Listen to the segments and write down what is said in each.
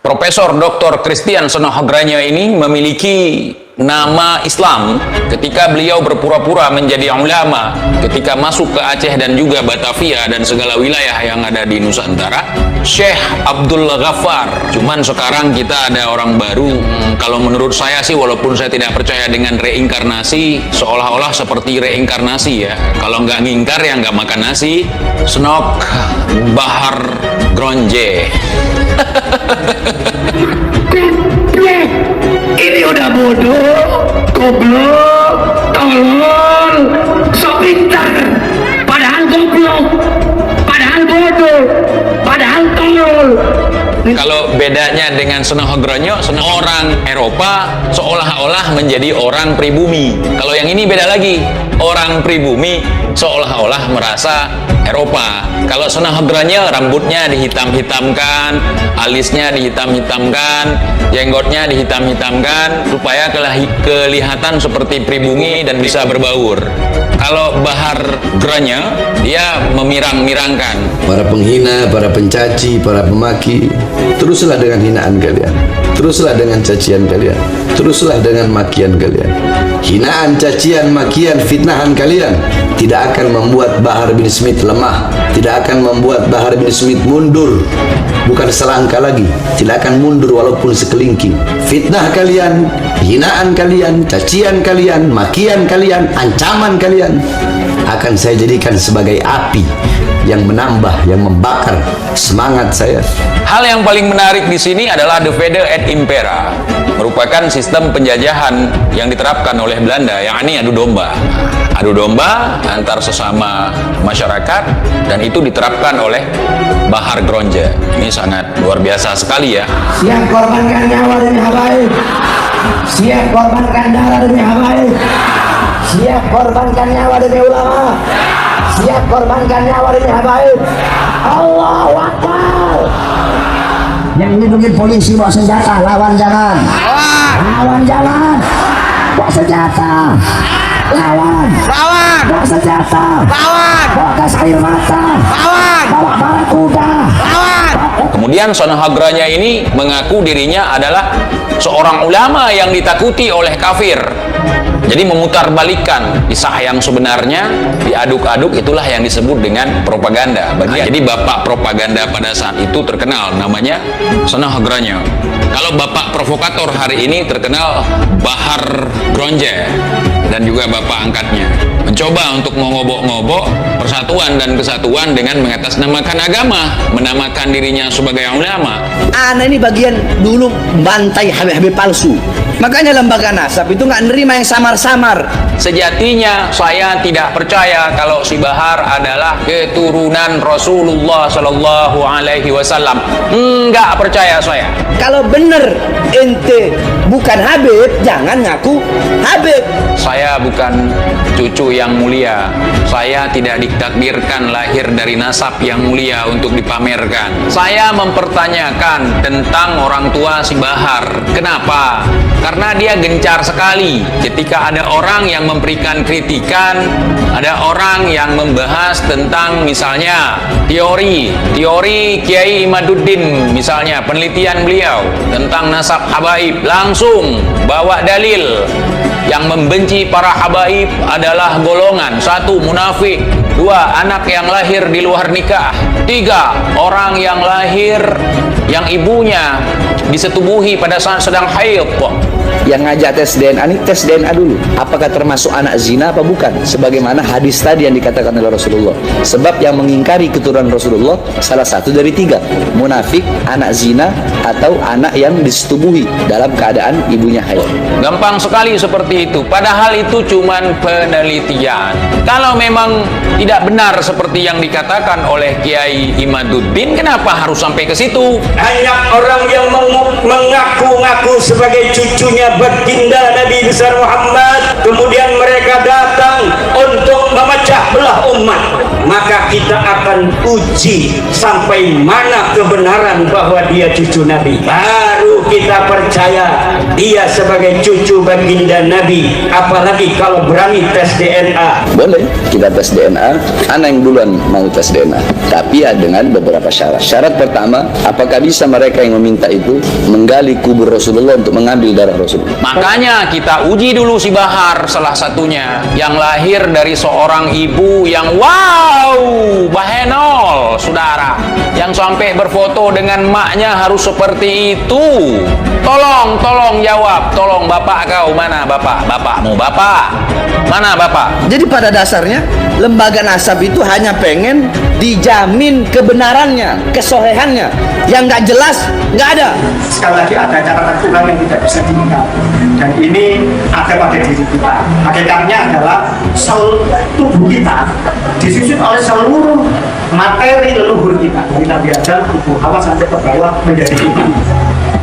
Profesor Dr. Christian Sonohogranya ini memiliki nama Islam ketika beliau berpura-pura menjadi ulama ketika masuk ke Aceh dan juga Batavia dan segala wilayah yang ada di Nusantara, Syekh Abdul Ghaffar. Cuman sekarang kita ada orang baru. Kalau menurut saya sih, walaupun saya tidak percaya dengan reinkarnasi, seolah-olah seperti reinkarnasi ya. Kalau nggak ngingkar ya nggak makan nasi. Senok Bahar Gronje. Ini udah bodoh, goblok, tolol, sok pintar, padahal goblok, padahal bodoh, padahal tolol. Kalau bedanya dengan Sonohogronyo, orang Eropa seolah-olah menjadi orang pribumi. Kalau yang ini beda lagi, orang pribumi seolah-olah merasa Eropa. Kalau Sonohogronyo rambutnya dihitam-hitamkan, alisnya dihitam-hitamkan, jenggotnya dihitam-hitamkan supaya kelihatan seperti pribumi dan bisa berbaur. Kalau Bahar Gronyo, dia memirang-mirangkan. Para penghina, para pencaci, para pemaki, teruslah dengan hinaan kalian, teruslah dengan cacian kalian, teruslah dengan makian kalian. Hinaan, cacian, makian, fitnahan kalian tidak akan membuat Bahar bin Smith lemah, tidak akan membuat Bahar bin Smith mundur. Bukan selangkah lagi, tidak akan mundur walaupun sekelingking. Fitnah kalian, hinaan kalian, cacian kalian, makian kalian, ancaman kalian akan saya jadikan sebagai api yang menambah, yang membakar semangat saya. Hal yang paling menarik di sini adalah Divide et Impera, merupakan sistem penjajahan yang diterapkan oleh Belanda, yang ini adu domba antar sesama masyarakat, dan itu diterapkan oleh Bahar Gronje. Ini sangat luar biasa sekali ya. Siap korbankan nyawa demi habaib, siap korbankan darah demi habaib, siap korbankan nyawa demi ulama, siap korbankan nyawa demi habaib. Allahu Akbar. Yang dilindungi polisi bawa senjata, lawan jangan, lawan jangan, bawa senjata, lawan bawa senjata, bawa gas air mata, bawa barakuda, Kemudian Sonohogranya ini mengaku dirinya adalah seorang ulama yang ditakuti oleh kafir. Jadi memutarbalikkan kisah yang sebenarnya, diaduk-aduk, itulah yang disebut dengan propaganda. Jadi bapak propaganda pada saat itu terkenal, namanya Sonohogranya. Kalau bapak provokator hari ini terkenal Bahar Gronje, dan juga bapak angkatnya mencoba untuk mengobok-ngobok persatuan dan kesatuan dengan mengatasnamakan agama, menamakan dirinya sebagai ulama. Ana ini bagian dulu bantai habib-habib palsu. Makanya lembaga nasab itu nggak nerima yang samar-samar. Sejatinya saya tidak percaya kalau si Bahar adalah keturunan Rasulullah Shallallahu Alaihi Wasallam. Enggak percaya saya. Kalau bener ente bukan habib, jangan ngaku habib. Saya bukan cucu yang mulia. Saya tidak ditakdirkan lahir dari nasab yang mulia untuk dipamerkan. Saya mempertanyakan tentang orang tua si Bahar. Kenapa? Karena dia gencar sekali ketika ada orang yang memberikan kritikan, ada orang yang membahas tentang misalnya teori Kiai Imaduddin, misalnya penelitian beliau tentang nasab habaib, langsung bawa dalil. Yang membenci para habaib adalah golongan: 1. Munafik, 2. Anak yang lahir di luar nikah, 3. Orang yang lahir yang ibunya disetubuhi pada saat sedang haid. Yang ngajak tes DNA ini tes DNA dulu, apakah termasuk anak zina apa bukan, sebagaimana hadis tadi yang dikatakan oleh Rasulullah. Sebab yang mengingkari keturunan Rasulullah salah satu dari 3: munafik, anak zina, atau anak yang disetubuhi dalam keadaan ibunya haid. Gampang sekali seperti itu, padahal itu cuman penelitian. Kalau memang tidak benar seperti yang dikatakan oleh Kiai Imaduddin, kenapa harus sampai ke situ? Banyak orang yang mengaku-ngaku sebagai cucunya baginda Nabi besar Muhammad, kemudian mereka datang untuk memecah belah umat. Maka kita akan uji sampai mana kebenaran bahwa dia cucu Nabi. Baru kita percaya dia sebagai cucu baginda Nabi, apalagi kalau berani tes DNA. Boleh kita tes DNA, anak yang duluan mau tes DNA, tapi ya dengan beberapa syarat. Syarat pertama, apakah bisa mereka yang meminta itu menggali kubur Rasulullah untuk mengambil darah Rasulullah? Makanya kita uji dulu si Bahar, salah satunya yang lahir dari seorang ibu yang wow, bahenol, saudara, yang sampai berfoto dengan maknya harus seperti itu. Tolong jawab, tolong bapak kau mana bapak? Bapakmu bapak? Mana bapak? Jadi pada dasarnya lembaga nasab itu hanya pengen dijamin kebenarannya, kesolehannya. Yang nggak jelas nggak ada. Sekali lagi ada catatan Tuhan yang tidak bisa diminta, dan ini ada pada diri kita. Hakikatnya adalah seluruh tubuh kita disusun oleh seluruh materi leluhur kita, dari Nabi Adam, tubuh Hawa sampai ke bawah menjadi itu.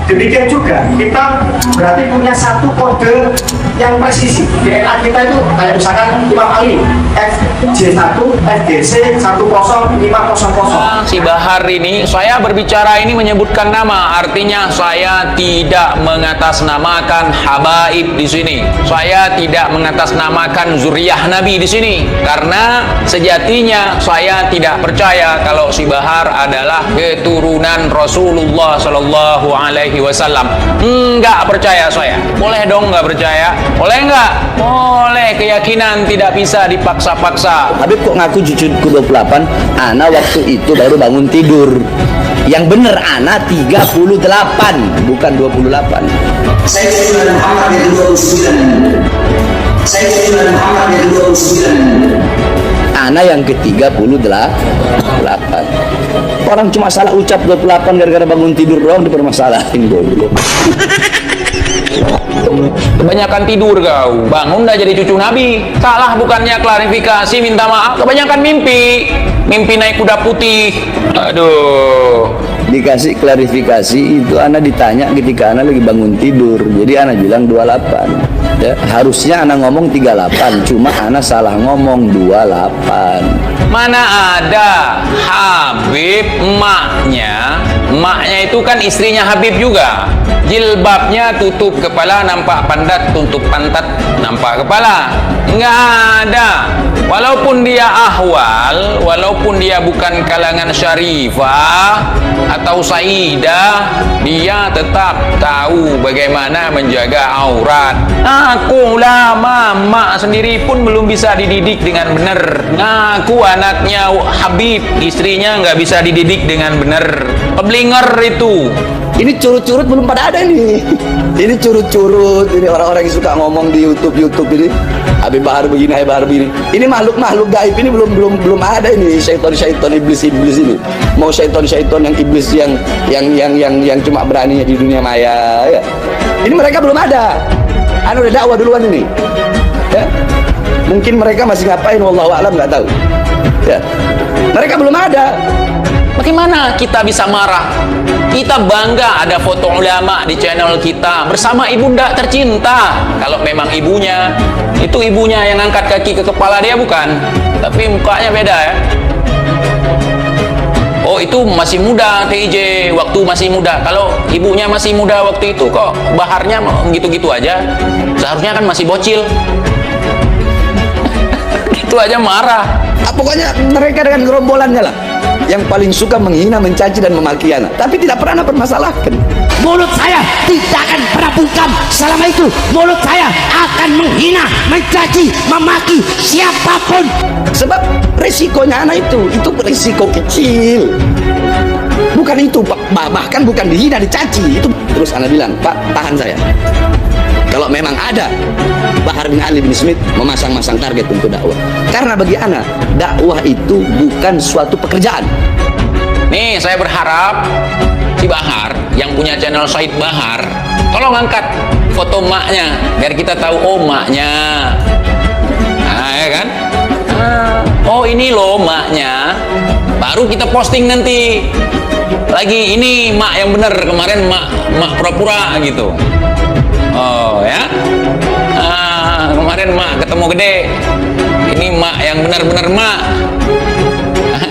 Demikian juga kita berarti punya satu kode yang presisi. DNA kita itu kayak misalkan Imam Ali FJ1 FGC 10500. Si Bahar ini, saya berbicara ini menyebutkan nama, artinya saya tidak mengatasnamakan habaib di sini. Saya tidak mengatasnamakan zuriyah Nabi di sini, karena sejatinya saya tidak percaya kalau si Bahar adalah keturunan Rasulullah Shallallahu Alaihi Wasallam. Enggak percaya saya. Boleh dong nggak percaya? Boleh nggak? Boleh. Keyakinan tidak bisa dipaksa-paksa. Habib kok ngaku cucuku 28, ana waktu itu baru bangun tidur. Yang bener ana 38, bukan 28. Saya Sayyidina Muhammad yang 29. Saya Sayyidina Muhammad yang 29. Ana yang ke-38. Orang cuma salah ucap 28 gara-gara bangun tidur doang dipermasalahin goblok. Kebanyakan tidur kau, bangun dah jadi cucu Nabi. Salah bukannya klarifikasi, minta maaf. Kebanyakan mimpi naik kuda putih. Aduh. Dikasih klarifikasi itu ana ditanya ketika ana lagi bangun tidur. Jadi ana bilang 28. Ya, harusnya ana ngomong 38, cuma ana salah ngomong 28. Mana ada Habib emaknya itu kan istrinya Habib juga. Jilbabnya tutup kepala, nampak pantat, tutup pantat, nampak kepala. Enggak ada. Walaupun dia ahwal, walaupun dia bukan kalangan syarifah atau saidah, dia tetap tahu bagaimana menjaga aurat. Aku ulama, mak sendiri pun belum bisa dididik dengan benar. Ngaku anaknya Habib, istrinya nggak bisa dididik dengan benar. Peblinger itu. Ini curut-curut belum pada ada ini. Ini curut-curut, ini orang-orang yang suka ngomong di YouTube ini. Habib Bahar begini, Habib Bahar begini. Ini makhluk-makhluk gaib ini belum ada ini, syaitan iblis ini. Mau syaitan yang iblis yang cuma beraninya di dunia maya ya. Ini mereka belum ada. Anu udah dakwah duluan ini. Ya. Mungkin mereka masih ngapain wallahu a'lam enggak tahu. Ya. Mereka belum ada. Bagaimana kita bisa marah? Kita bangga ada foto ulama di channel kita bersama ibunda tercinta. Kalau memang ibunya, itu ibunya yang angkat kaki ke kepala dia bukan? Tapi mukanya beda ya. Oh itu masih muda TIJ, waktu masih muda. Kalau ibunya masih muda waktu itu kok Baharnya gitu-gitu aja. Seharusnya kan masih bocil. Itu aja marah. Pokoknya mereka dengan gerombolannya lah yang paling suka menghina, mencaci dan memaki anak, tapi tidak pernah permasalahkan. Mulut saya tidak akan pernah bungkam. Selama itu mulut saya akan menghina, mencaci, memaki siapapun. Sebab resikonya anak itu resiko kecil. Bukan itu, bahkan bukan dihina, dicaci. Itu terus anak bilang, Pak, tahan saya. Kalau memang ada Bahar bin Ali bin Smith memasang-masang target untuk dakwah. Karena bagi anak, dakwah itu bukan suatu pekerjaan. Nih, saya berharap si Bahar yang punya channel Said Bahar, tolong angkat foto maknya biar kita tahu oh maknya. Nah, ya kan? Oh ini loh maknya. Baru kita posting nanti. Lagi ini mak yang bener, kemarin mak pura-pura gitu. Oh ya. Kemarin mak ketemu gede. Ini mak yang benar-benar mak.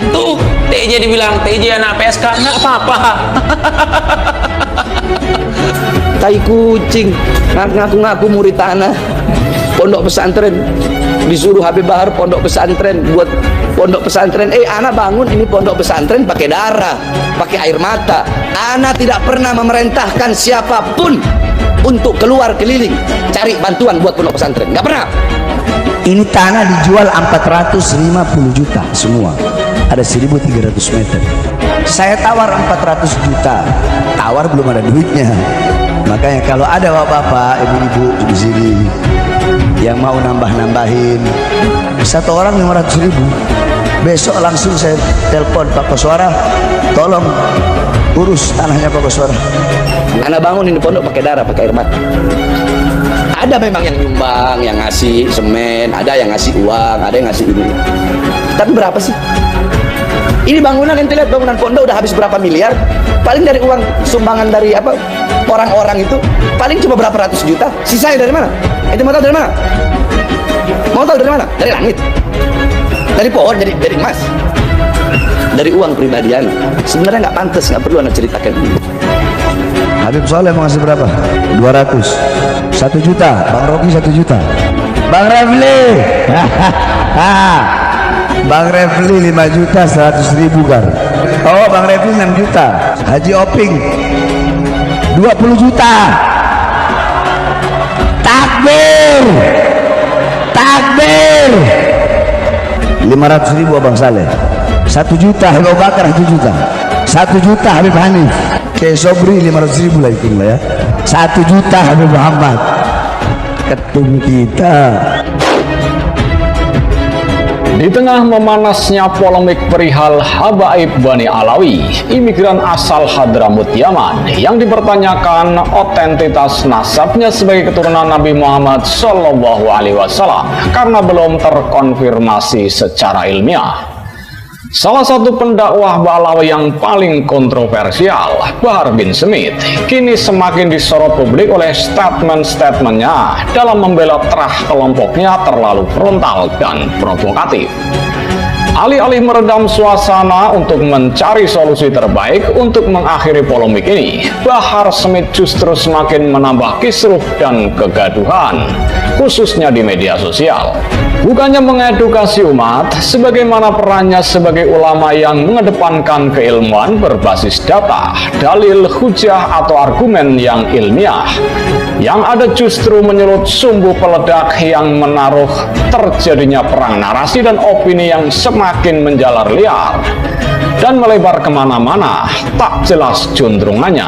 Tuh TJ dibilang TJ anak PSK nggak apa-apa. tai kucing, ngaku-ngaku murid tanah pondok pesantren, disuruh Habib Bahar pondok pesantren, buat pondok pesantren. Anak bangun ini pondok pesantren pakai darah, pakai air mata. Anak tidak pernah memerintahkan siapapun untuk keluar keliling cari bantuan buat pondok pesantren, nggak pernah. Ini tanah dijual 450 juta semua, ada 1.300 meter. Saya tawar 400 juta, tawar belum ada duitnya. Makanya kalau ada bapak-bapak, ibu-ibu di sini yang mau nambah-nambahin, satu orang 500.000, besok langsung saya telepon Pak Koswara, tolong urus tanahnya Pak Koswara. Anak bangun ini pondok pakai darah, pakai air mata. Ada memang yang nyumbang, yang ngasih semen, ada yang ngasih uang, ada yang ngasih ini. Tapi berapa sih? Ini bangunan, ente lihat bangunan pondok udah habis berapa miliar? Paling dari uang sumbangan dari apa orang-orang itu paling cuma berapa ratus juta. Sisanya dari mana? Ente mau tahu dari mana? Mau tahu dari mana? Dari langit, dari pohon, dari emas, dari uang pribadian. Sebenarnya nggak pantas, nggak perlu anak ceritakan ini. Habib Soleh mau ngasih berapa? 200, 1 juta. Bang Rocky 1 juta. Bang Refli Bang Refli 5 juta 100.000 kan. Oh, Bang Refli 6 juta. Haji Oping 20 juta. Takbir, takbir. 500.000 Abang Saleh. 1 juta Habib Bakar, 1 juta. 1 juta Habib Hanif. Kayak Sobri 500.000 lah itu ya. 1 juta Habib Muhammad. Ketum kita. Di tengah memanasnya polemik perihal Habaib Bani Alawi, imigran asal Hadramut Yaman, yang dipertanyakan otentitas nasabnya sebagai keturunan Nabi Muhammad SAW karena belum terkonfirmasi secara ilmiah. Salah satu pendakwah Ba'alawi yang paling kontroversial, Bahar bin Smith, kini semakin disorot publik oleh statement-statementnya dalam membela terah kelompoknya terlalu frontal dan provokatif. Alih-alih meredam suasana untuk mencari solusi terbaik untuk mengakhiri polemik ini, Bahar Smith justru semakin menambah kisruh dan kegaduhan, khususnya di media sosial. Bukannya mengedukasi umat, sebagaimana perannya sebagai ulama yang mengedepankan keilmuan berbasis data, dalil, hujah, atau argumen yang ilmiah. Yang ada justru menyulut sumbu peledak yang menaruh terjadinya perang narasi dan opini yang semakin menjalar liar dan melebar kemana-mana, tak jelas juntrungannya.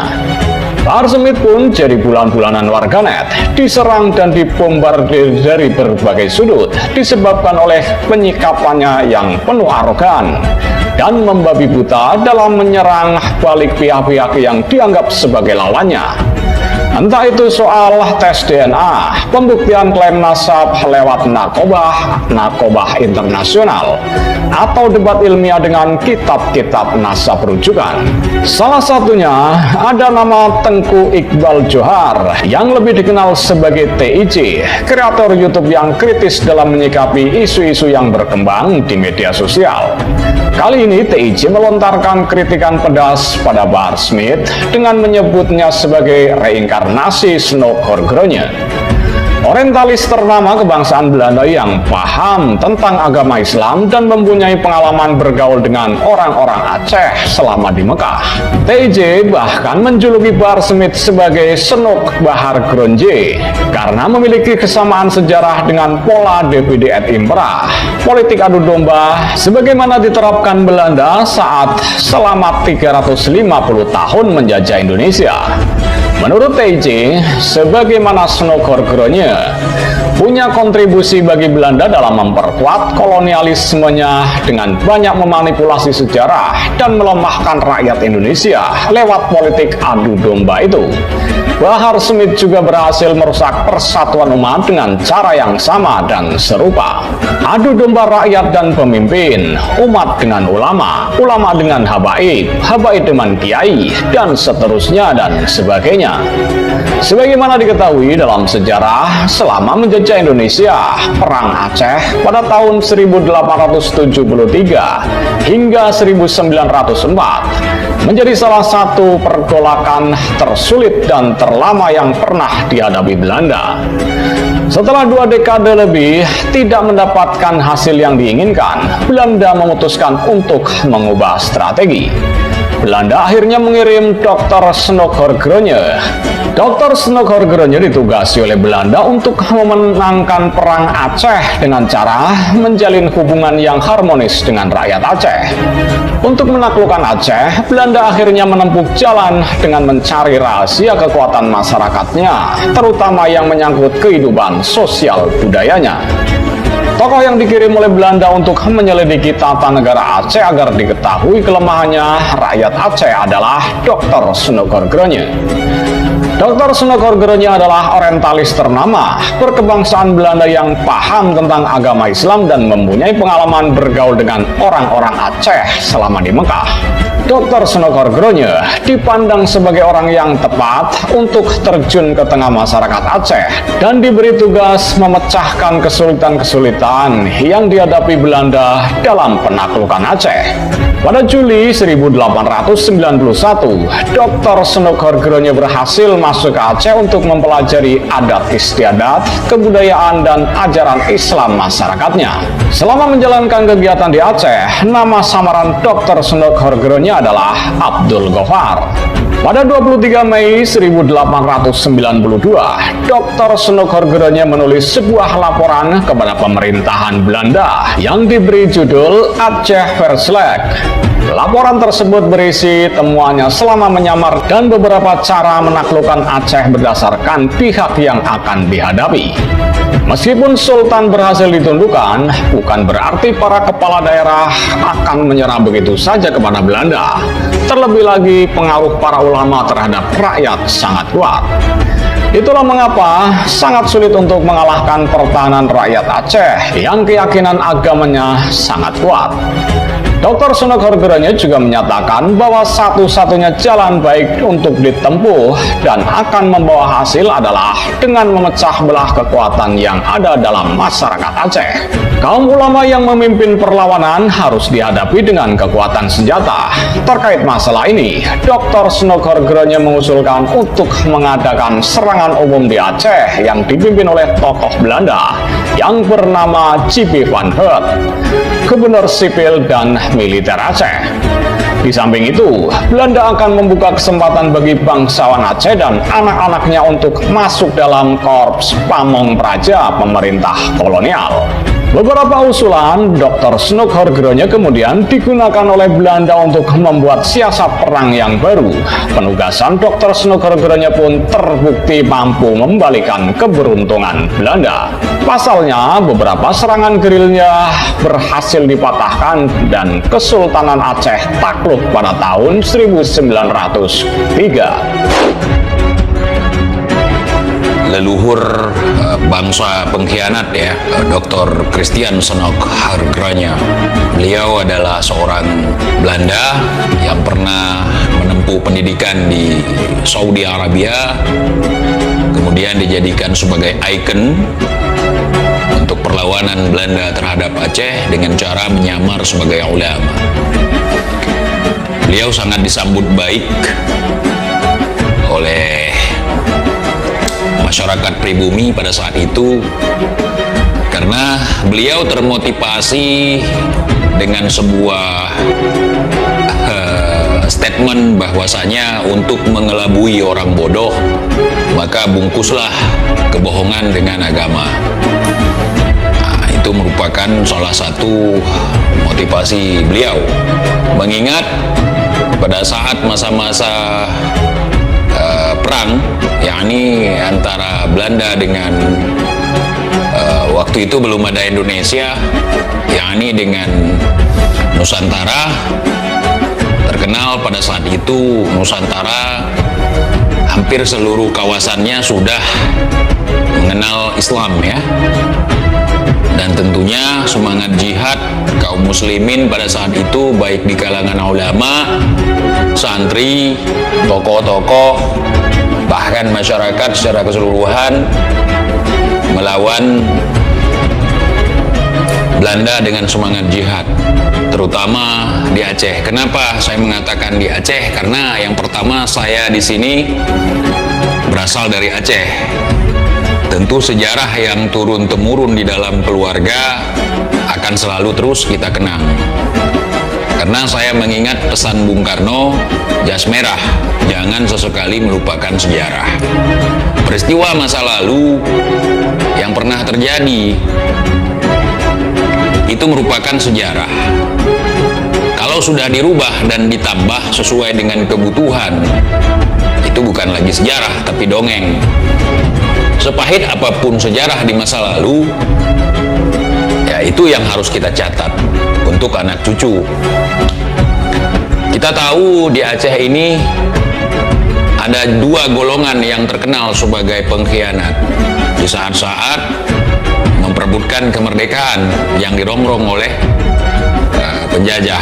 Bahar Smith pun jadi bulan-bulanan warganet, diserang dan dibombardir dari berbagai sudut, disebabkan oleh penyikapannya yang penuh arogan dan membabi buta dalam menyerang balik pihak-pihak yang dianggap sebagai lawannya. Entah itu soal tes DNA, pembuktian klaim nasab lewat nakobah internasional, atau debat ilmiah dengan kitab-kitab nasab rujukan. Salah satunya ada nama Tengku Iqbal Johar yang lebih dikenal sebagai TIJ, kreator YouTube yang kritis dalam menyikapi isu-isu yang berkembang di media sosial. Kali ini TIJ melontarkan kritikan pedas pada Bahar Smith dengan menyebutnya sebagai reinkarnasi Snoek Horgrone, orientalis ternama kebangsaan Belanda yang paham tentang agama Islam dan mempunyai pengalaman bergaul dengan orang-orang Aceh selama di Mekah. TIJ bahkan menjuluki Bahar Smith sebagai Snoek Bahar Gronje karena memiliki kesamaan sejarah dengan pola DPD et Impera, politik adu domba sebagaimana diterapkan Belanda saat selama 350 tahun menjajah Indonesia. Menurut TIJ, sebagaimana Snoek Horgrone punya kontribusi bagi Belanda dalam memperkuat kolonialismenya dengan banyak memanipulasi sejarah dan melemahkan rakyat Indonesia lewat politik adu domba itu. Bahar Smith juga berhasil merusak persatuan umat dengan cara yang sama dan serupa. Adu domba rakyat dan pemimpin, umat dengan ulama, ulama dengan habaib, habaib dengan kiai, dan seterusnya dan sebagainya. Sebagaimana diketahui dalam sejarah, selama menjajah Indonesia, Perang Aceh pada tahun 1873 hingga 1904 menjadi salah satu pergolakan tersulit dan terlama yang pernah dihadapi Belanda. Setelah 2 dekade lebih tidak mendapatkan hasil yang diinginkan, Belanda memutuskan untuk mengubah strategi. Belanda akhirnya mengirim Dr. Snoeck-Horgrunje. Dr. Snoeck-Horgrunje ditugasi oleh Belanda untuk memenangkan perang Aceh dengan cara menjalin hubungan yang harmonis dengan rakyat Aceh. Untuk menaklukkan Aceh, Belanda akhirnya menempuh jalan dengan mencari rahasia kekuatan masyarakatnya, terutama yang menyangkut kehidupan sosial budayanya. Tokoh yang dikirim oleh Belanda untuk menyelidiki tata negara Aceh agar diketahui kelemahannya rakyat Aceh adalah Dr. Snoeck-Horgrunje. Dr. Snoeck-Horgrunje adalah orientalis ternama, berkebangsaan Belanda yang paham tentang agama Islam dan mempunyai pengalaman bergaul dengan orang-orang Aceh selama di Mekah. Dr. Snoeck-Horgrunje dipandang sebagai orang yang tepat untuk terjun ke tengah masyarakat Aceh dan diberi tugas memecahkan kesulitan-kesulitan yang dihadapi Belanda dalam penaklukan Aceh. Pada Juli 1891, Dr. Snoeck-Horgrunje berhasil masuk ke Aceh untuk mempelajari adat istiadat, kebudayaan, dan ajaran Islam masyarakatnya. Selama menjalankan kegiatan di Aceh, nama samaran Dr. Snoeck-Horgrunje adalah Abdul Ghaffar. Pada 23 Mei 1892, Dr. Snoeck-Horgrunje menulis sebuah laporan kepada pemerintahan Belanda yang diberi judul Aceh Verslag. Laporan tersebut berisi temuannya selama menyamar dan beberapa cara menaklukkan Aceh berdasarkan pihak yang akan dihadapi. Meskipun Sultan berhasil ditundukkan, bukan berarti para kepala daerah akan menyerah begitu saja kepada Belanda. Terlebih lagi, pengaruh para ulama terhadap rakyat sangat kuat. Itulah mengapa sangat sulit untuk mengalahkan pertahanan rakyat Aceh yang keyakinan agamanya sangat kuat. Dr. Snoeck-Horgrunje juga menyatakan bahwa satu-satunya jalan baik untuk ditempuh dan akan membawa hasil adalah dengan memecah belah kekuatan yang ada dalam masyarakat Aceh. Kaum ulama yang memimpin perlawanan harus dihadapi dengan kekuatan senjata. Terkait masalah ini, Dr. Snoeck-Horgrunje mengusulkan untuk mengadakan serangan umum di Aceh yang dipimpin oleh tokoh Belanda yang bernama J.P. van Heut, gubernur sipil dan militer Aceh. Di samping itu, Belanda akan membuka kesempatan bagi bangsawan Aceh dan anak-anaknya untuk masuk dalam korps pamong praja pemerintah kolonial. Beberapa usulan Dr. Snoeck-Horgrunje kemudian digunakan oleh Belanda untuk membuat siasat perang yang baru. Penugasan Dr. Snoeck-Horgrunje pun terbukti mampu membalikan keberuntungan Belanda. Pasalnya, beberapa serangan gerilya berhasil dipatahkan dan Kesultanan Aceh takluk pada tahun 1903. Leluhur bangsa pengkhianat ya, Dr. Christian Snoeck-Horgrunje. Beliau adalah seorang Belanda yang pernah menempuh pendidikan di Saudi Arabia, kemudian dijadikan sebagai ikon untuk perlawanan Belanda terhadap Aceh dengan cara menyamar sebagai ulama. Beliau sangat disambut baik oleh masyarakat pribumi pada saat itu karena beliau termotivasi dengan sebuah statement bahwasanya untuk mengelabui orang bodoh maka bungkuslah kebohongan dengan agama. Nah, itu merupakan salah satu motivasi beliau, mengingat pada saat masa-masa perang, yakni antara Belanda dengan waktu itu belum ada Indonesia, yakni dengan Nusantara. Terkenal pada saat itu Nusantara hampir seluruh kawasannya sudah mengenal Islam ya. Dan tentunya semangat jihad kaum muslimin pada saat itu baik di kalangan ulama, santri, tokoh-tokoh, bahkan masyarakat secara keseluruhan melawan Belanda dengan semangat jihad, terutama di Aceh. Kenapa saya mengatakan di Aceh? Karena yang pertama saya di sini berasal dari Aceh. Tentu sejarah yang turun-temurun di dalam keluarga akan selalu terus kita kenang. Karena saya mengingat pesan Bung Karno, jas merah, jangan sesekali melupakan sejarah. Peristiwa masa lalu yang pernah terjadi itu merupakan sejarah. Kalau sudah dirubah dan ditambah sesuai dengan kebutuhan, itu bukan lagi sejarah, tapi dongeng. Sepahit apapun sejarah di masa lalu, ya itu yang harus kita catat untuk anak cucu. Kita tahu di Aceh ini ada dua golongan yang terkenal sebagai pengkhianat di saat-saat memperebutkan kemerdekaan yang dirongrong oleh penjajah.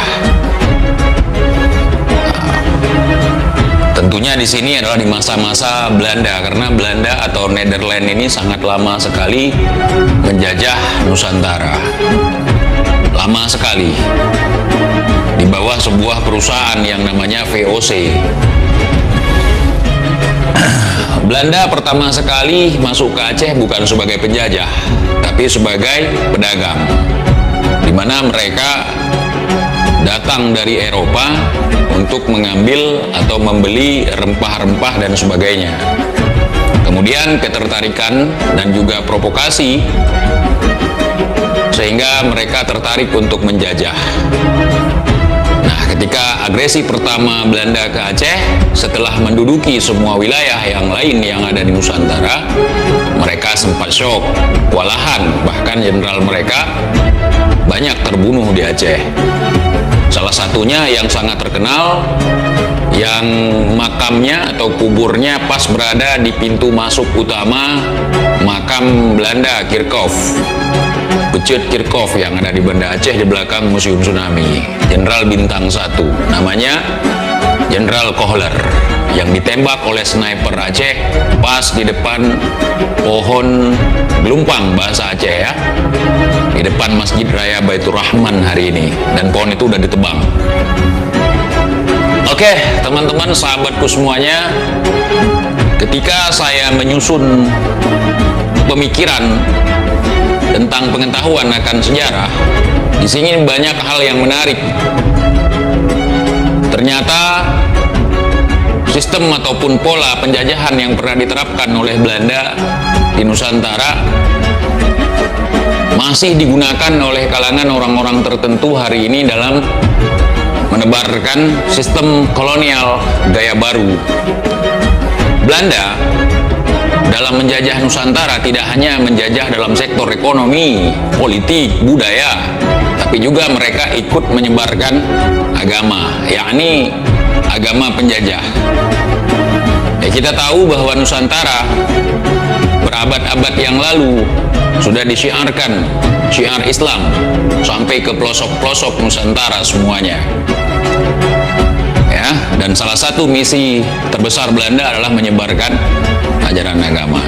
Tentunya di sini adalah di masa-masa Belanda, karena Belanda atau Nederland ini sangat lama sekali menjajah Nusantara. Lama sekali. Di bawah sebuah perusahaan yang namanya VOC. Belanda pertama sekali masuk ke Aceh bukan sebagai penjajah, tapi sebagai pedagang. Di mana mereka datang dari Eropa untuk mengambil atau membeli rempah-rempah dan sebagainya. Kemudian ketertarikan dan juga provokasi sehingga mereka tertarik untuk menjajah. Nah, ketika agresi pertama Belanda ke Aceh, setelah menduduki semua wilayah yang lain yang ada di Nusantara, mereka sempat syok, kewalahan, bahkan jenderal mereka banyak terbunuh di Aceh. Salah satunya yang sangat terkenal, yang makamnya atau kuburnya pas berada di pintu masuk utama makam Belanda, Kirchhoff, Becut Kirchhoff yang ada di Banda Aceh di belakang Museum Tsunami. Jenderal bintang 1, namanya Jenderal Kohler, yang ditembak oleh sniper Aceh pas di depan pohon gelumpang bahasa Aceh ya, di depan Masjid Raya Baitur Rahman hari ini, dan pohon itu udah ditebang. Oke, teman-teman, sahabatku semuanya, ketika saya menyusun pemikiran tentang pengetahuan akan sejarah, di sini banyak hal yang menarik. Ternyata sistem ataupun pola penjajahan yang pernah diterapkan oleh Belanda di Nusantara masih digunakan oleh kalangan orang-orang tertentu hari ini dalam menebarkan sistem kolonial gaya baru. Belanda dalam menjajah Nusantara tidak hanya menjajah dalam sektor ekonomi, politik, budaya, tapi juga mereka ikut menyebarkan agama, yakni agama penjajah. Ya, kita tahu bahwa Nusantara berabad-abad yang lalu sudah disiarkan syiar Islam sampai ke pelosok-pelosok Nusantara semuanya. Ya, dan salah satu misi terbesar Belanda adalah menyebarkan ajaran agama.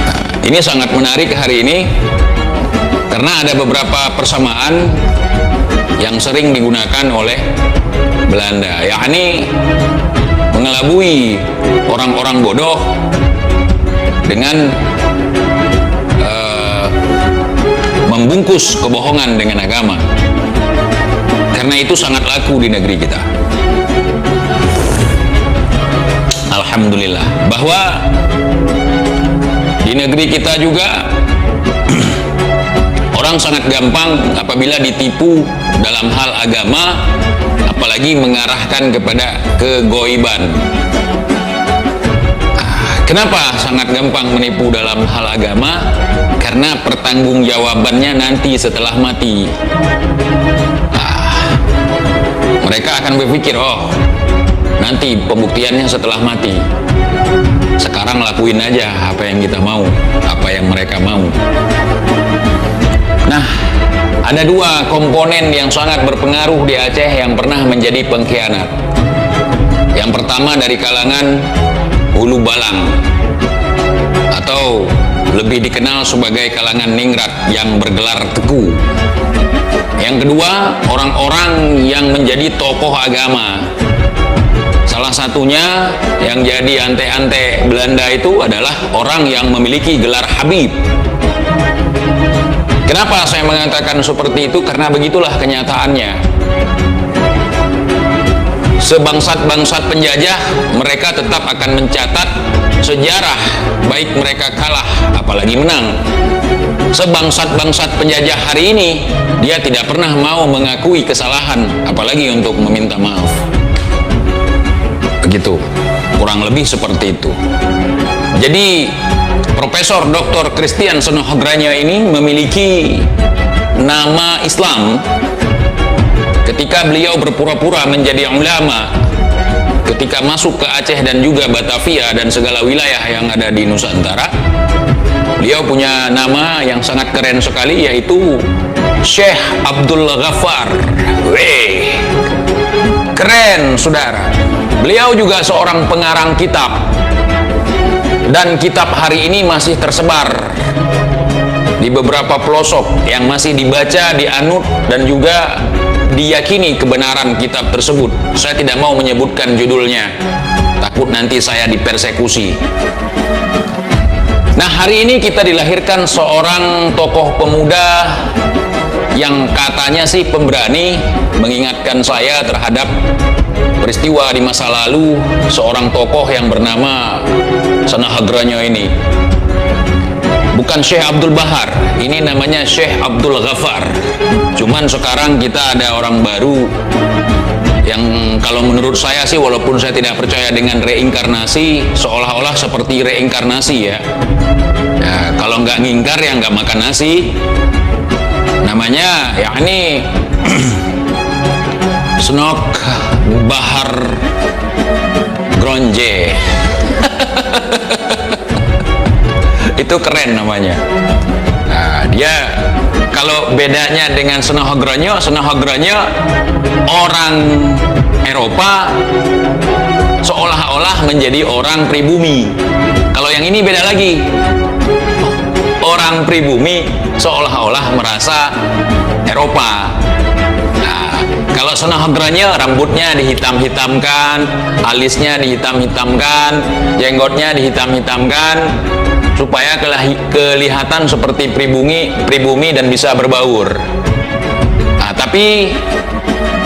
Nah, ini sangat menarik hari ini karena ada beberapa persamaan yang sering digunakan oleh Belanda, yakni mengelabui orang-orang bodoh dengan membungkus kebohongan dengan agama. Karena itu sangat laku di negeri kita. Alhamdulillah, bahwa di negeri kita juga orang sangat gampang apabila ditipu dalam hal agama, apalagi mengarahkan kepada kegoiban. Kenapa sangat gampang menipu dalam hal agama? Karena pertanggungjawabannya nanti setelah mati. Mereka akan berpikir, oh, nanti pembuktiannya setelah mati. Sekarang lakuin aja apa yang kita mau, apa yang mereka mau. Nah, ada dua komponen yang sangat berpengaruh di Aceh yang pernah menjadi pengkhianat. Yang pertama dari kalangan Hulu Balang, atau lebih dikenal sebagai kalangan ningrat yang bergelar teku. Yang kedua, orang-orang yang menjadi tokoh agama. Salah Salah satunya yang jadi ante-ante Belanda itu adalah orang yang memiliki gelar Habib. Kenapa saya mengatakan seperti itu? Karena begitulah kenyataannya. Sebangsat-bangsat penjajah, mereka tetap akan mencatat sejarah, baik mereka kalah apalagi menang. Sebangsat-bangsat penjajah hari ini, dia tidak pernah mau mengakui kesalahan, apalagi untuk meminta maaf. Begitu, kurang lebih seperti itu. Jadi Profesor Dr. Christian Sonohogranya ini memiliki nama Islam ketika beliau berpura-pura menjadi ulama ketika masuk ke Aceh dan juga Batavia dan segala wilayah yang ada di Nusantara. Beliau punya nama yang sangat keren sekali, yaitu Syekh Abdul Ghaffar. Weh, keren saudara. Beliau juga seorang pengarang kitab, dan kitab hari ini masih tersebar di beberapa pelosok yang masih dibaca, dianut, dan juga diyakini kebenaran kitab tersebut. Saya tidak mau menyebutkan judulnya, takut nanti saya dipersekusi. Nah, hari ini kita dilahirkan seorang tokoh pemuda yang katanya sih pemberani, mengingatkan saya terhadap peristiwa di masa lalu seorang tokoh yang bernama Sonohogranyo ini. Bukan Syekh Abdul Bahar, ini namanya Syekh Abdul Ghaffar. Cuman sekarang kita ada orang baru yang kalau menurut saya sih, walaupun saya tidak percaya dengan reinkarnasi, seolah-olah seperti reinkarnasi ya. Ya, kalau nggak ngingkar ya nggak makan nasi. Namanya yakni Snok Bahar Gronje. Itu keren namanya. Nah, dia kalau bedanya dengan Sonohogranyo, Sonohogranyo orang Eropa seolah-olah menjadi orang pribumi. Kalau yang ini beda lagi. Orang pribumi seolah-olah merasa Eropa. Nah, kalau Sonohogranyo rambutnya dihitam-hitamkan, alisnya dihitam-hitamkan, jenggotnya dihitam-hitamkan, supaya kelihatan seperti pribumi dan bisa berbaur. Nah, tapi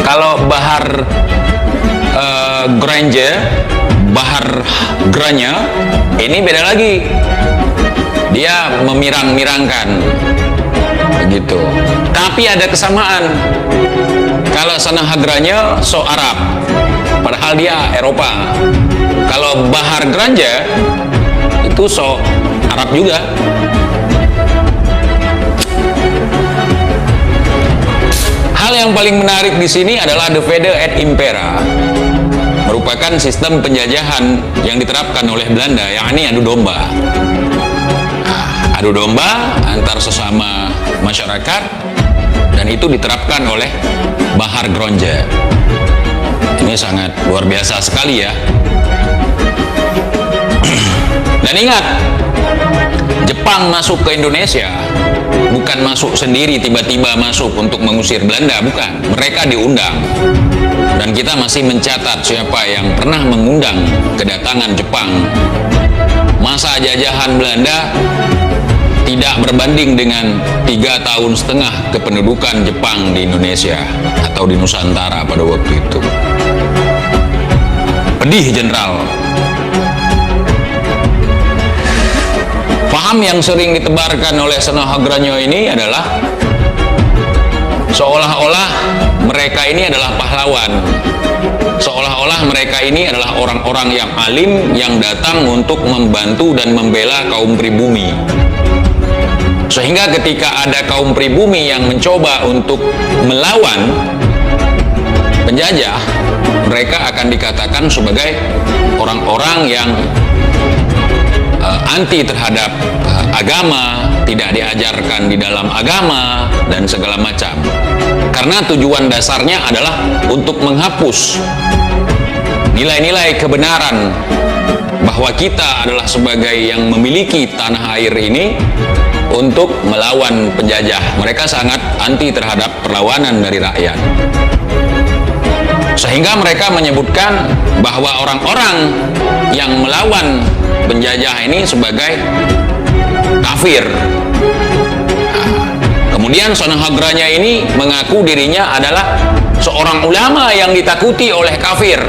kalau Bahar Bahar Granya ini beda lagi. Dia memirang-mirangkan begitu. Tapi ada kesamaan. Kalau Sonohogranyo so Arab, padahal dia Eropa. Kalau Bahar Granja itu so Arab juga. Hal yang paling menarik di sini adalah Divide et Impera, merupakan sistem penjajahan yang diterapkan oleh Belanda, yakni adu domba. Adu domba antar sesama masyarakat, dan itu diterapkan oleh Bahar Gronje. Ini sangat luar biasa sekali ya. Dan ingat, Jepang masuk ke Indonesia bukan masuk sendiri, tiba-tiba masuk untuk mengusir Belanda, bukan. Mereka diundang. Dan kita masih mencatat siapa yang pernah mengundang kedatangan Jepang. Masa jajahan Belanda tidak berbanding dengan 3,5 tahun kependudukan Jepang di Indonesia atau di Nusantara pada waktu itu. Pedih Jenderal. Paham yang sering ditebarkan oleh Sonohogranyo ini adalah seolah-olah mereka ini adalah pahlawan, seolah-olah mereka ini adalah orang-orang yang alim yang datang untuk membantu dan membela kaum pribumi. Sehingga ketika ada kaum pribumi yang mencoba untuk melawan penjajah, mereka akan dikatakan sebagai orang-orang yang anti terhadap agama, tidak diajarkan di dalam agama, dan segala macam. Karena tujuan dasarnya adalah untuk menghapus nilai-nilai kebenaran bahwa kita adalah sebagai yang memiliki tanah air ini untuk melawan penjajah. Mereka sangat anti terhadap perlawanan dari rakyat. Sehingga mereka menyebutkan bahwa orang-orang yang melawan penjajah ini sebagai kafir. Kemudian Sonahagranya ini mengaku dirinya adalah seorang ulama yang ditakuti oleh kafir.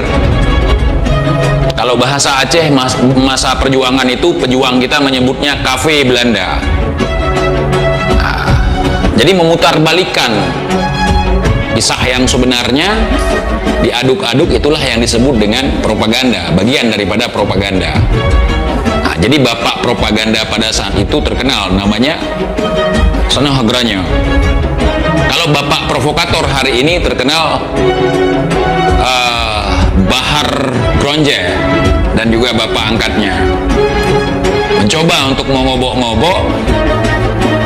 Kalau bahasa Aceh masa perjuangan itu, pejuang kita menyebutnya kafe Belanda. Jadi memutarbalikkan kisah yang sebenarnya, diaduk-aduk, itulah yang disebut dengan propaganda, bagian daripada propaganda. Jadi bapak propaganda pada saat itu terkenal, namanya Sonahagranya. Kalau bapak provokator hari ini terkenal Bahar Gronje dan juga bapak angkatnya. Mencoba untuk mengobok-ngobok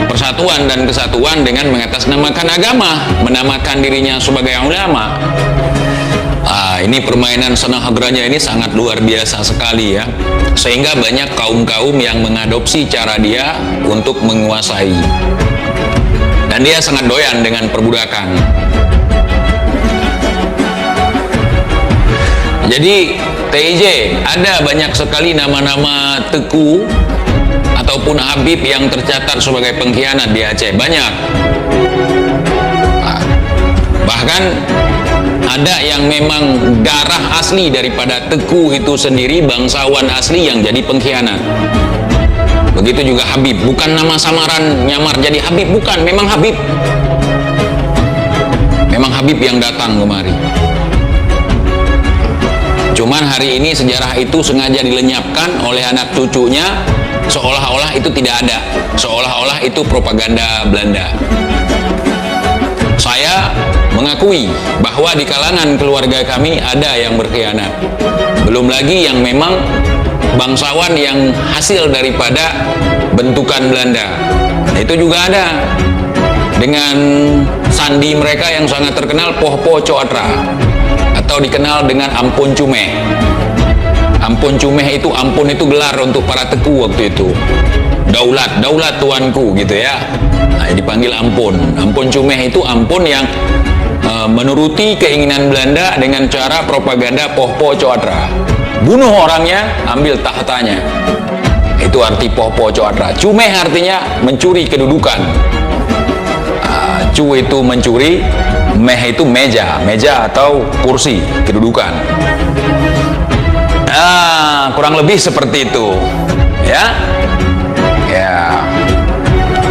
persatuan dan kesatuan dengan mengatasnamakan agama, menamakan dirinya sebagai ulama. Ini permainan Sonahagranya ini sangat luar biasa sekali ya, sehingga banyak kaum-kaum yang mengadopsi cara dia untuk menguasai, dan dia sangat doyan dengan perbudakan. Jadi TIJ ada banyak sekali nama-nama teku ataupun Habib yang tercatat sebagai pengkhianat di Aceh, banyak. Bahkan ada yang memang darah asli daripada teku itu sendiri, bangsawan asli yang jadi pengkhianat. Begitu juga Habib, bukan nama samaran nyamar jadi Habib, bukan, memang Habib. Memang Habib yang datang kemari. Cuman hari ini sejarah itu sengaja dilenyapkan oleh anak cucunya, seolah-olah itu tidak ada, seolah-olah itu propaganda Belanda. Saya mengakui bahwa di kalangan keluarga kami ada yang berkhianat, belum lagi yang memang bangsawan yang hasil daripada bentukan Belanda. Nah, itu juga ada dengan sandi mereka yang sangat terkenal, Pohpo Coatra, atau dikenal dengan Ampun Cumeh. Ampun Cumeh itu, ampun itu gelar untuk para teku waktu itu. Daulat, daulat tuanku gitu ya. Nah, dipanggil ampun. Ampun Cumeh itu ampun yang menuruti keinginan Belanda dengan cara propaganda Pohpo Coatra. Bunuh orangnya, ambil tahtanya. Itu arti Pohpo Coatra. Cumeh artinya mencuri kedudukan. Cu itu mencuri, meh itu meja, meja atau kursi, kedudukan. Kurang lebih seperti itu, ya.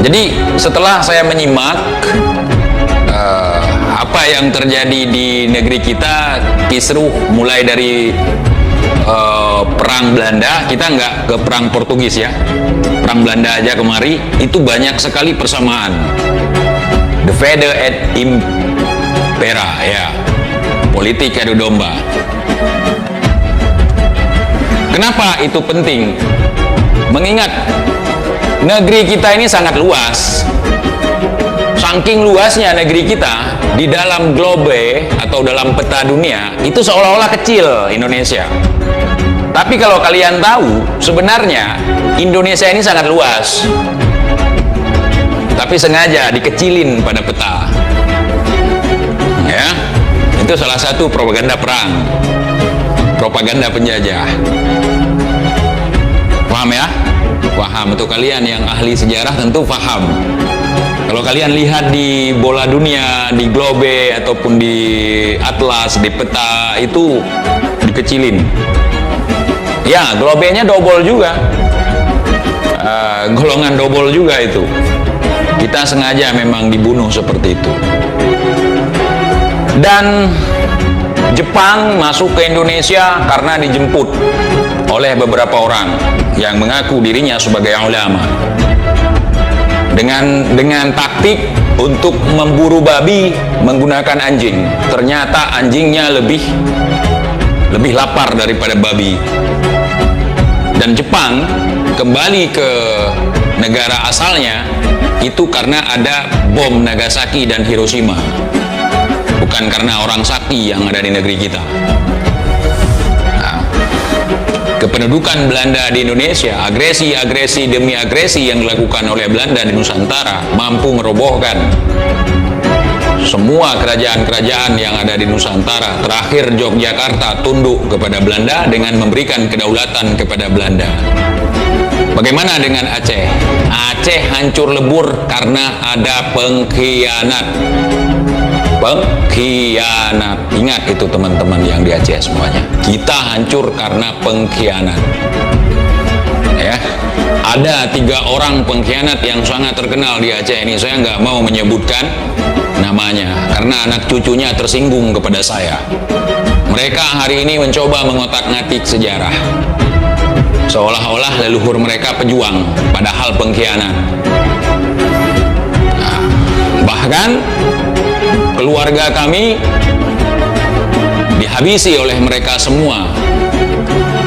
Jadi setelah saya menyimak apa yang terjadi di negeri kita, kisruh mulai dari perang Belanda, kita nggak ke perang Portugis ya, perang Belanda aja kemari, itu banyak sekali persamaan. The Fede et Impera, ya, politik adu domba. Kenapa itu penting? Mengingat negeri kita ini sangat luas. Saking luasnya negeri kita, di dalam globe atau dalam peta dunia, itu seolah-olah kecil Indonesia. Tapi kalau kalian tahu, sebenarnya Indonesia ini sangat luas. Tapi sengaja dikecilin pada peta. Ya, itu salah satu propaganda perang, propaganda penjajah. Paham ya? Paham. Untuk kalian yang ahli sejarah tentu paham. Kalau kalian lihat di bola dunia, di globe ataupun di atlas, di peta, itu dikecilin. Ya, globenya double juga, golongan double juga itu. Kita sengaja memang dibunuh seperti itu. Dan Jepang masuk ke Indonesia karena dijemput oleh beberapa orang yang mengaku dirinya sebagai ulama, dengan taktik untuk memburu babi menggunakan anjing. Ternyata anjingnya lebih lapar daripada babi. Dan Jepang kembali ke negara asalnya itu karena ada bom Nagasaki dan Hiroshima, bukan karena orang sakti yang ada di negeri kita. Nah, kependudukan Belanda di Indonesia, agresi demi agresi yang dilakukan oleh Belanda di Nusantara mampu merobohkan semua kerajaan-kerajaan yang ada di Nusantara, terakhir Yogyakarta, tunduk kepada Belanda dengan memberikan kedaulatan kepada Belanda. Bagaimana dengan Aceh? Aceh hancur lebur karena ada pengkhianat. Pengkhianat. Ingat itu teman-teman yang di Aceh semuanya. Kita hancur karena pengkhianat. Ya, ada 3 orang pengkhianat yang sangat terkenal di Aceh ini. Saya nggak mau menyebutkan namanya karena anak cucunya tersinggung kepada saya. Mereka hari ini mencoba mengotak-ngatik sejarah, seolah-olah leluhur mereka pejuang, padahal pengkhianat. Nah, bahkan keluarga kami dihabisi oleh mereka semua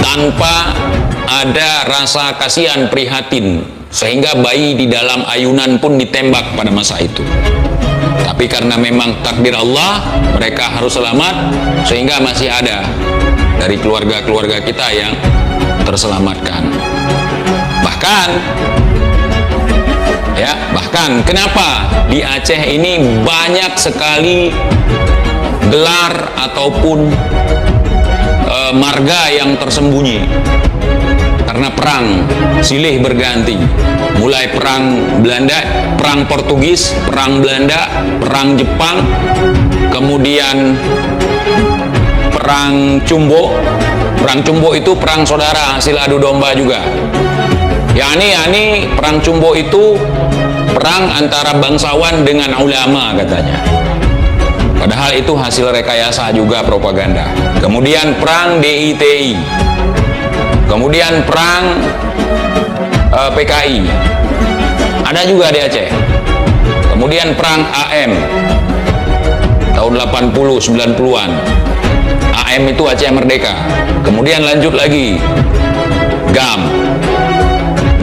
tanpa ada rasa kasihan prihatin, sehingga bayi di dalam ayunan pun ditembak pada masa itu. Tapi karena memang takdir Allah, mereka harus selamat, sehingga masih ada dari keluarga-keluarga kita yang terselamatkan. Bahkan kenapa di Aceh ini banyak sekali gelar ataupun marga yang tersembunyi karena perang silih berganti, mulai perang Belanda, perang Portugis, perang Belanda, perang Jepang, kemudian perang Cumbo. Perang Cumbo itu perang saudara hasil adu domba juga. Yani perang Cumbo itu perang antara bangsawan dengan ulama katanya. Padahal itu hasil rekayasa juga propaganda. Kemudian perang DITI. Kemudian perang PKI. Ada juga di Aceh. Kemudian perang AM tahun 80 90-an. AM itu Aceh Merdeka. Kemudian lanjut lagi GAM.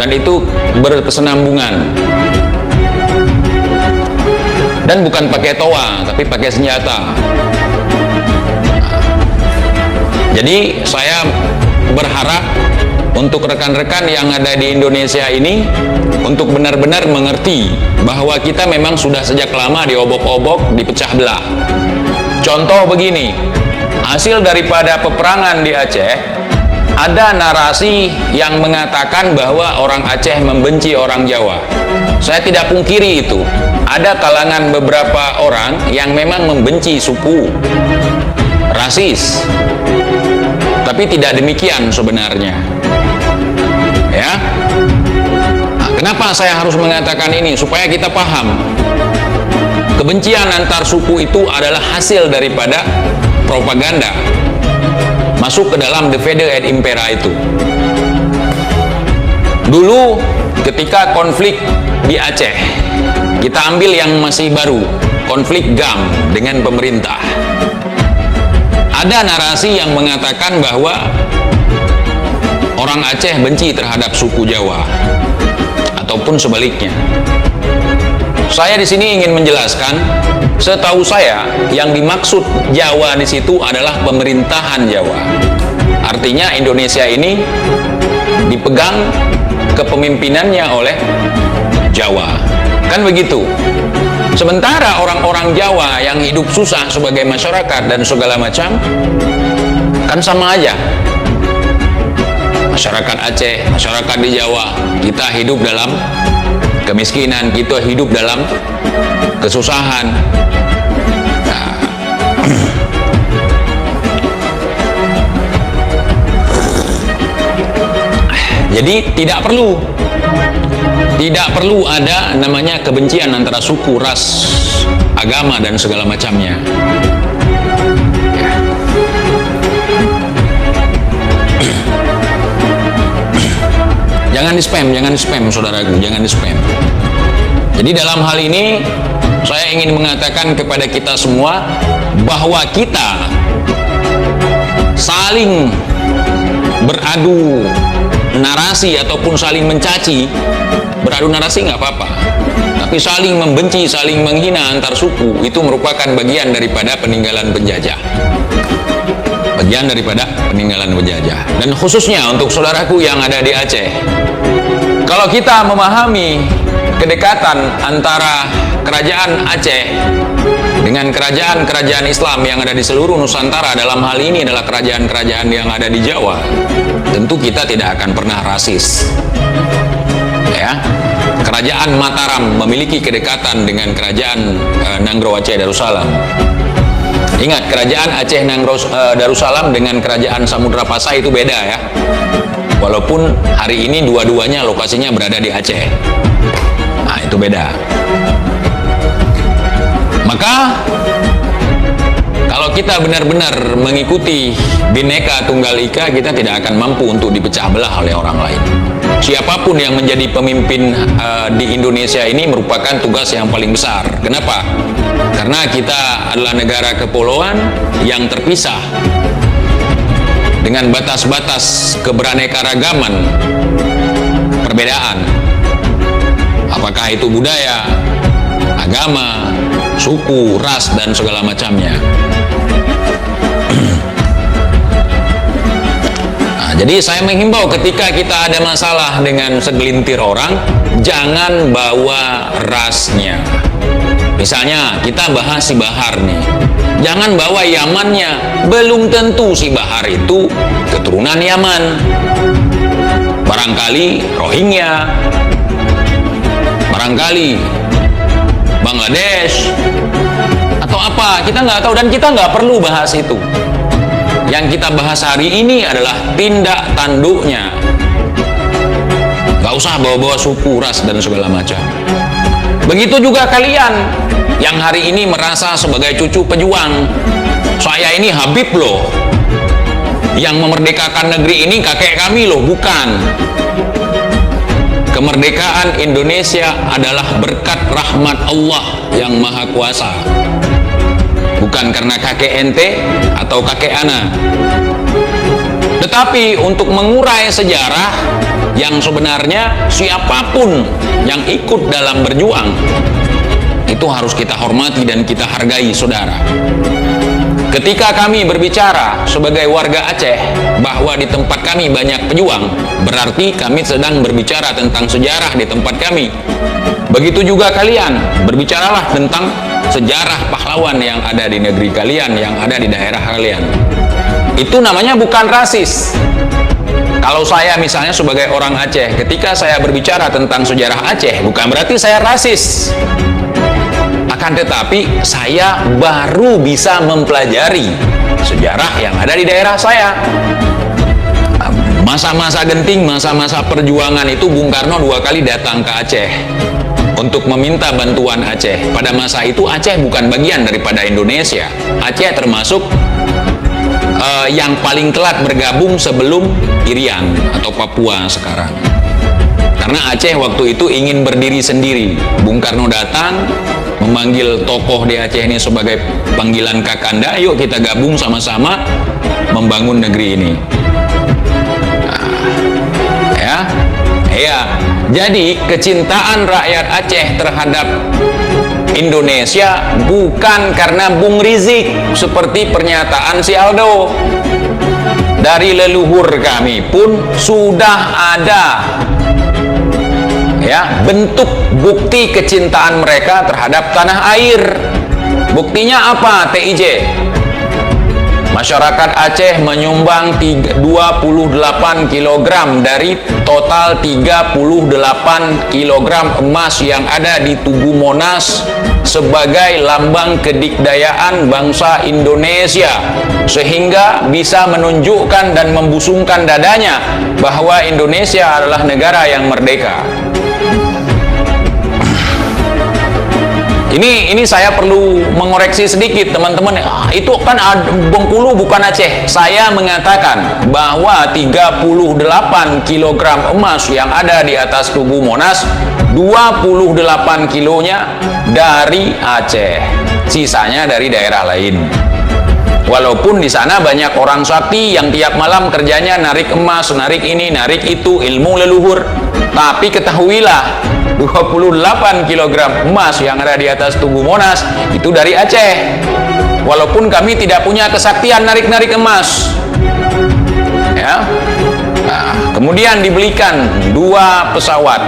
Dan itu berkesinambungan. Dan bukan pakai toa, tapi pakai senjata. Jadi saya berharap untuk rekan-rekan yang ada di Indonesia ini untuk benar-benar mengerti bahwa kita memang sudah sejak lama diobok-obok, dipecah belah. Contoh begini, hasil daripada peperangan di Aceh, ada narasi yang mengatakan bahwa orang Aceh membenci orang Jawa. Saya tidak pungkiri itu. Ada kalangan beberapa orang yang memang membenci suku, rasis. Tapi tidak demikian sebenarnya. Ya. Nah, kenapa saya harus mengatakan ini? Supaya kita paham. Kebencian antar suku itu adalah hasil daripada propaganda. Masuk ke dalam De Fede et Impera itu. Dulu ketika konflik di Aceh, kita ambil yang masih baru, konflik GAM dengan pemerintah. Ada narasi yang mengatakan bahwa orang Aceh benci terhadap suku Jawa ataupun sebaliknya. Saya di sini ingin menjelaskan, setahu saya yang dimaksud Jawa di situ adalah pemerintahan Jawa. Artinya Indonesia ini dipegang kepemimpinannya oleh Jawa. Kan begitu. Sementara orang-orang Jawa yang hidup susah sebagai masyarakat dan segala macam, kan sama aja. Masyarakat Aceh, masyarakat di Jawa, kita hidup dalam kemiskinan, kita hidup dalam kesusahan. Nah, jadi tidak perlu ada namanya kebencian antara suku, ras, agama dan segala macamnya. Jangan di spam saudaraku, jangan di spam. Jadi dalam hal ini saya ingin mengatakan kepada kita semua bahwa kita saling beradu narasi ataupun saling mencaci. Beradu narasi nggak apa-apa, tapi saling membenci, saling menghina antar suku itu merupakan bagian daripada peninggalan penjajah. Bagian daripada peninggalan penjajah. Dan khususnya untuk saudaraku yang ada di Aceh, kalau kita memahami kedekatan antara kerajaan Aceh dengan kerajaan-kerajaan Islam yang ada di seluruh Nusantara, dalam hal ini adalah kerajaan-kerajaan yang ada di Jawa, tentu kita tidak akan pernah rasis. Ya, kerajaan Mataram memiliki kedekatan dengan kerajaan Nanggro Aceh Darussalam. Ingat, kerajaan Aceh Nanggro Darussalam dengan kerajaan Samudra Pasai itu beda ya. Walaupun hari ini dua-duanya lokasinya berada di Aceh. Nah, itu beda. Maka kalau kita benar-benar mengikuti Bhinneka Tunggal Ika, kita tidak akan mampu untuk dipecah belah oleh orang lain. Siapapun yang menjadi pemimpin di Indonesia ini merupakan tugas yang paling besar. Kenapa? Karena kita adalah negara kepulauan yang terpisah dengan batas-batas keberaneka-ragaman perbedaan. Apakah itu budaya, agama, suku, ras, dan segala macamnya. Nah, jadi saya menghimbau ketika kita ada masalah dengan segelintir orang, jangan bawa rasnya. Misalnya kita bahas si Bahar nih, jangan bawa Yamannya. Belum tentu si Bahar itu keturunan Yaman. Barangkali Rohingya, barangkali Bangladesh, atau apa, kita nggak tahu, dan kita nggak perlu bahas itu. Yang kita bahas hari ini adalah tindak tanduknya. Nggak usah bawa-bawa suku, ras, dan segala macam. Begitu juga kalian yang hari ini merasa sebagai cucu pejuang. Saya ini Habib loh, yang memerdekakan negeri ini kakek kami loh. Bukan. Kemerdekaan Indonesia adalah berkat rahmat Allah yang Maha Kuasa, bukan karena kakek ente atau kakek ana. Tetapi untuk mengurai sejarah yang sebenarnya, siapapun yang ikut dalam berjuang itu harus kita hormati dan kita hargai, saudara. Ketika kami berbicara sebagai warga Aceh bahwa di tempat kami banyak pejuang, berarti kami sedang berbicara tentang sejarah di tempat kami. Begitu juga kalian, berbicaralah tentang sejarah pahlawan yang ada di negeri kalian, yang ada di daerah kalian. Itu namanya bukan rasis. Kalau saya misalnya sebagai orang Aceh, ketika saya berbicara tentang sejarah Aceh, bukan berarti saya rasis. Akan tetapi saya baru bisa mempelajari sejarah yang ada di daerah saya. Masa-masa genting, masa-masa perjuangan itu Bung Karno 2 kali datang ke Aceh untuk meminta bantuan Aceh. Pada masa itu Aceh bukan bagian daripada Indonesia. Aceh termasuk yang paling telat bergabung sebelum Irian atau Papua sekarang. Karena Aceh waktu itu ingin berdiri sendiri. Bung Karno datang memanggil tokoh di Aceh ini sebagai panggilan Kakanda, yuk kita gabung sama-sama membangun negeri ini. Nah, ya, jadi kecintaan rakyat Aceh terhadap Indonesia bukan karena Bung Rizik seperti pernyataan si Aldo. Dari leluhur kami pun sudah ada ya bentuk bukti kecintaan mereka terhadap tanah air. Buktinya apa? TIJ. Masyarakat Aceh menyumbang 28 kg dari total 38 kg emas yang ada di Tugu Monas sebagai lambang kedikdayaan bangsa Indonesia, sehingga bisa menunjukkan dan membusungkan dadanya bahwa Indonesia adalah negara yang merdeka. Ini saya perlu mengoreksi sedikit teman-teman. Itu kan Bengkulu bukan Aceh. Saya mengatakan bahwa 38 kg emas yang ada di atas Tugu Monas, 28 kilonya dari Aceh, sisanya dari daerah lain. Walaupun di sana banyak orang sakti yang tiap malam kerjanya narik emas, narik ini, narik itu, ilmu leluhur. Tapi ketahuilah, 28 kg emas yang ada di atas Tugu Monas itu dari Aceh. Walaupun kami tidak punya kesaktian narik-narik emas. Ya. Nah, kemudian dibelikan 2 pesawat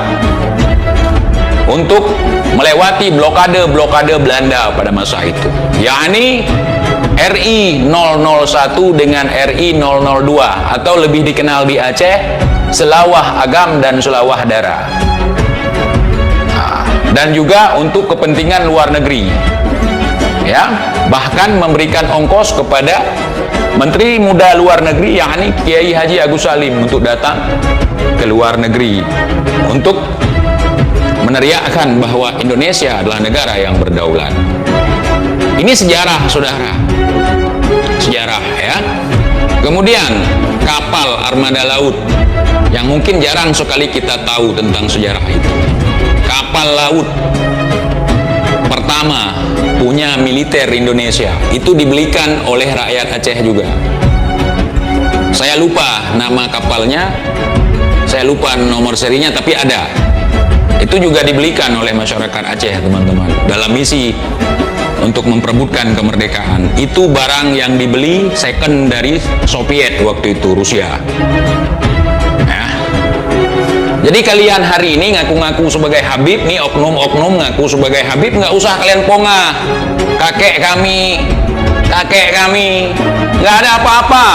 untuk melewati blokade Belanda pada masa itu, yakni RI 001 dengan RI 002 atau lebih dikenal di Aceh Selawah Agam dan Selawah Dara. Dan juga untuk kepentingan luar negeri, ya, bahkan memberikan ongkos kepada Menteri Muda Luar Negeri yakni Kiai Haji Agus Salim untuk datang ke luar negeri untuk meneriakkan bahwa Indonesia adalah negara yang berdaulat. Ini sejarah, saudara, sejarah, ya. Kemudian kapal armada laut yang mungkin jarang sekali kita tahu tentang sejarah itu. Kapal laut pertama punya militer Indonesia itu dibelikan oleh rakyat Aceh juga. Saya lupa nama kapalnya, saya lupa nomor serinya, tapi ada. Itu juga dibelikan oleh masyarakat Aceh, teman-teman, dalam misi untuk memperebutkan kemerdekaan. Itu barang yang dibeli second dari Soviet waktu itu, Rusia. Jadi kalian hari ini ngaku-ngaku sebagai Habib, nih oknum-oknum ngaku sebagai Habib, nggak usah kalian pongah. Kakek kami, nggak ada apa-apa.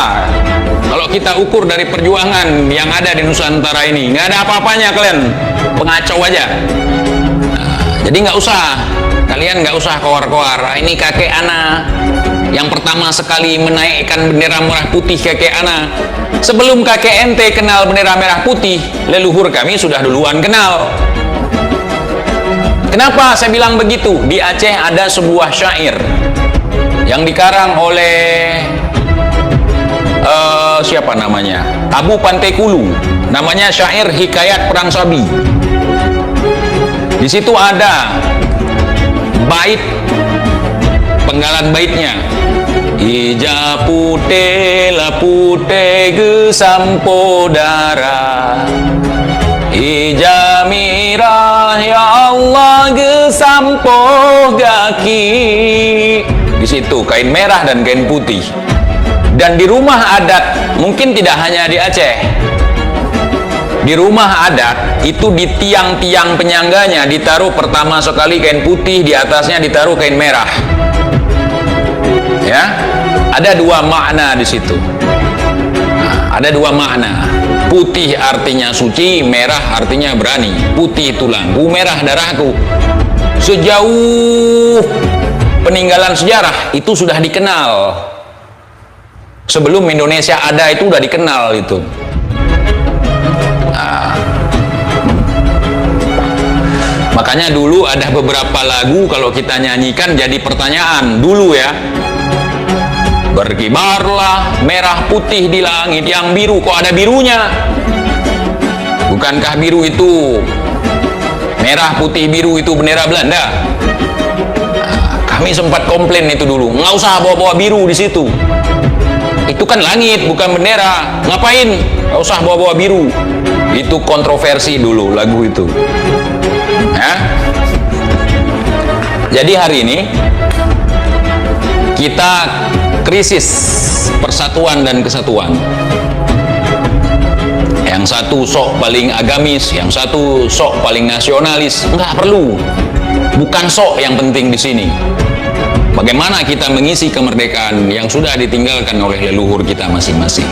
Kalau kita ukur dari perjuangan yang ada di Nusantara ini, nggak ada apa-apanya kalian, pengacau aja. Jadi nggak usah, kalian nggak usah koar-koar. Ini kakek ana yang pertama sekali menaikkan bendera merah putih, kakek ana. Sebelum kakek ente kenal bendera merah putih, leluhur kami sudah duluan kenal. Kenapa saya bilang begitu? Di Aceh ada sebuah syair yang dikarang oleh siapa namanya? Abu Pantekulu. Namanya syair Hikayat Perang Sabi. Di situ ada bait, penggalan baitnya. Ija pute la pute ge sampodara, Ija mirah ya Allah ge sampogaki. Di situ kain merah dan kain putih. Dan di rumah adat, mungkin tidak hanya di Aceh, di rumah adat itu di tiang-tiang penyangganya ditaruh pertama sekali kain putih, di atasnya ditaruh kain merah. Ya, ada dua makna di situ. Ada dua makna. Putih artinya suci, merah artinya berani. Putih tulangku, merah darahku. Sejauh peninggalan sejarah itu sudah dikenal. Sebelum Indonesia ada itu sudah dikenal itu. Makanya dulu ada beberapa lagu kalau kita nyanyikan jadi pertanyaan dulu, ya. Berkibarlah merah putih di langit yang biru, kok ada birunya? Bukankah biru itu merah putih biru itu bendera Belanda? Kami sempat komplain itu dulu, nggak usah bawa-bawa biru di situ. Itu kan langit bukan bendera, ngapain? Nggak usah bawa-bawa biru. Itu kontroversi dulu lagu itu. Ya. Jadi hari ini kita krisis persatuan dan kesatuan. Yang satu sok paling agamis, yang satu sok paling nasionalis. Nggak perlu. Bukan sok yang penting di sini. Bagaimana kita mengisi kemerdekaan yang sudah ditinggalkan oleh leluhur kita masing-masing.